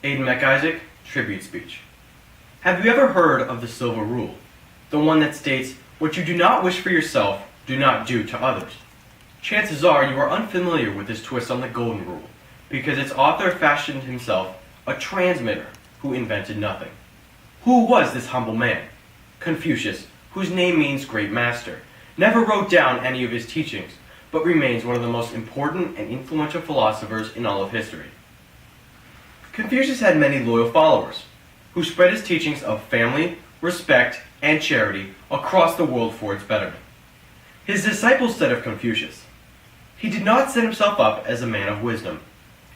Aiden McIsaac, Tribute Speech. Have you ever heard of the Silver Rule? The one that states, "What you do not wish for yourself, do not do to others." Chances are you are unfamiliar with this twist on the Golden Rule, because its author fashioned himself a transmitter who invented nothing. Who was this humble man? Confucius, whose name means great master, never wrote down any of his teachings, but remains one of the most important and influential philosophers in all of history. Confucius had many loyal followers, who spread his teachings of family, respect, and charity across the world for its betterment. His disciples said of Confucius, "He did not set himself up as a man of wisdom.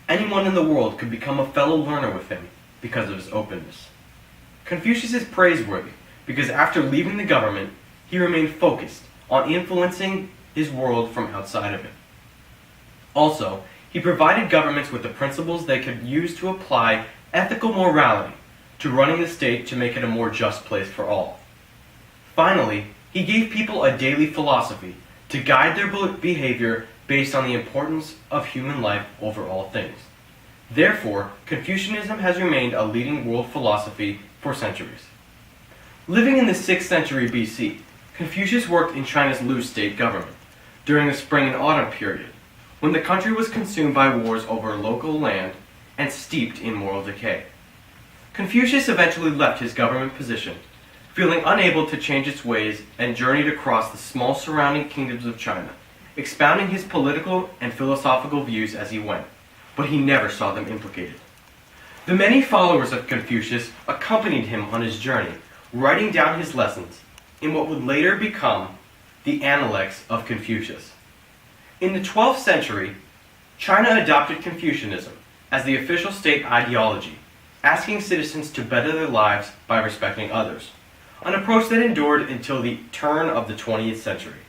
Anyone in the world could become a fellow learner with him because of his openness." Confucius is praiseworthy because after leaving the government, he remained focused on influencing his world from outside of it. Also, he provided governments with the principles they could use to apply ethical morality to running the state to make it a more just place for all. Finally, he gave people a daily philosophy to guide their behavior based on the importance of human life over all things. Therefore, Confucianism has remained a leading world philosophy for centuries. Living in the 6th century BC, Confucius worked in China's loose state government during the spring and autumn period, when the country was consumed by wars over local land and steeped in moral decay. Confucius eventually left his government position, feeling unable to change its ways, and journeyed across the small surrounding kingdoms of China, expounding his political and philosophical views as he went, but he never saw them implicated. The many followers of Confucius accompanied him on his journey, writing down his lessons in what would later become the Analects of Confucius. In the 12th century, China adopted Confucianism as the official state ideology, asking citizens to better their lives by respecting others, an approach that endured until the turn of the 20th century.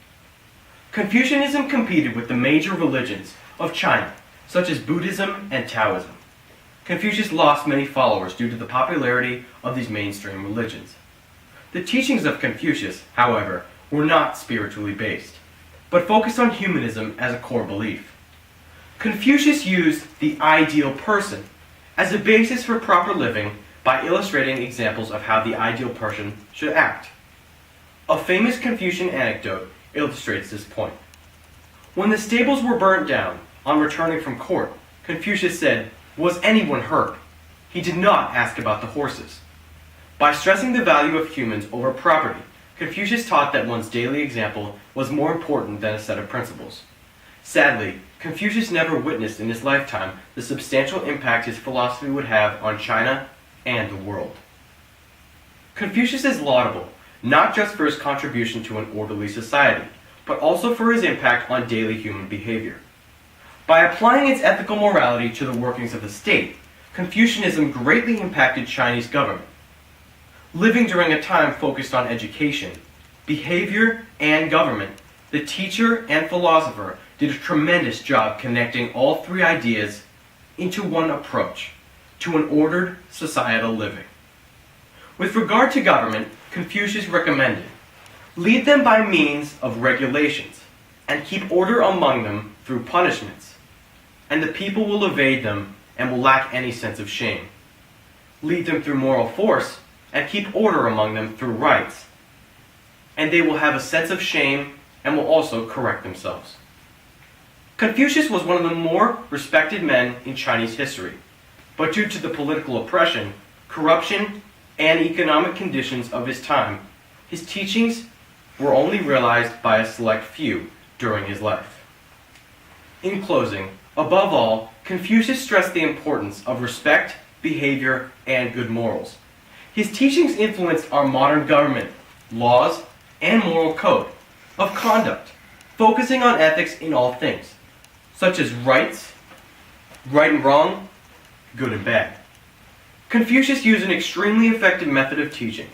Confucianism competed with the major religions of China, such as Buddhism and Taoism. Confucius lost many followers due to the popularity of these mainstream religions. The teachings of Confucius, however, were not spiritually based, but focused on humanism as a core belief. Confucius used the ideal person as a basis for proper living by illustrating examples of how the ideal person should act. A famous Confucian anecdote illustrates this point. When the stables were burnt down on returning from court, Confucius said, "Was anyone hurt?" He did not ask about the horses. By stressing the value of humans over property, Confucius taught that one's daily example was more important than a set of principles. Sadly, Confucius never witnessed in his lifetime the substantial impact his philosophy would have on China and the world. Confucius is laudable, not just for his contribution to an orderly society, but also for his impact on daily human behavior. By applying its ethical morality to the workings of the state, Confucianism greatly impacted Chinese government. Living during a time focused on education, behavior, and government, the teacher and philosopher did a tremendous job connecting all three ideas into one approach to an ordered societal living. With regard to government, Confucius recommended, "Lead them by means of regulations, and keep order among them through punishments, and the people will evade them and will lack any sense of shame. Lead them through moral force, and keep order among them through rights, and they will have a sense of shame and will also correct themselves." Confucius was one of the more respected men in Chinese history, but due to the political oppression, corruption, and economic conditions of his time, his teachings were only realized by a select few during his life. In closing, above all, Confucius stressed the importance of respect, behavior, and good morals. His teachings influenced our modern government, laws, and moral code of conduct, focusing on ethics in all things, such as rights, right and wrong, good and bad. Confucius used an extremely effective method of teaching,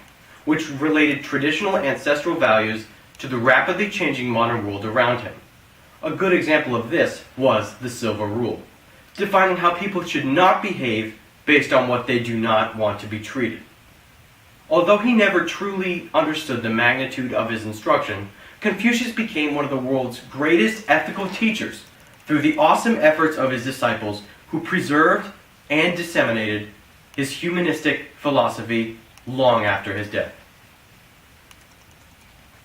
which related traditional ancestral values to the rapidly changing modern world around him. A good example of this was the Silver Rule, defining how people should not behave based on what they do not want to be treated. Although he never truly understood the magnitude of his instruction, Confucius became one of the world's greatest ethical teachers through the awesome efforts of his disciples who preserved and disseminated his humanistic philosophy long after his death.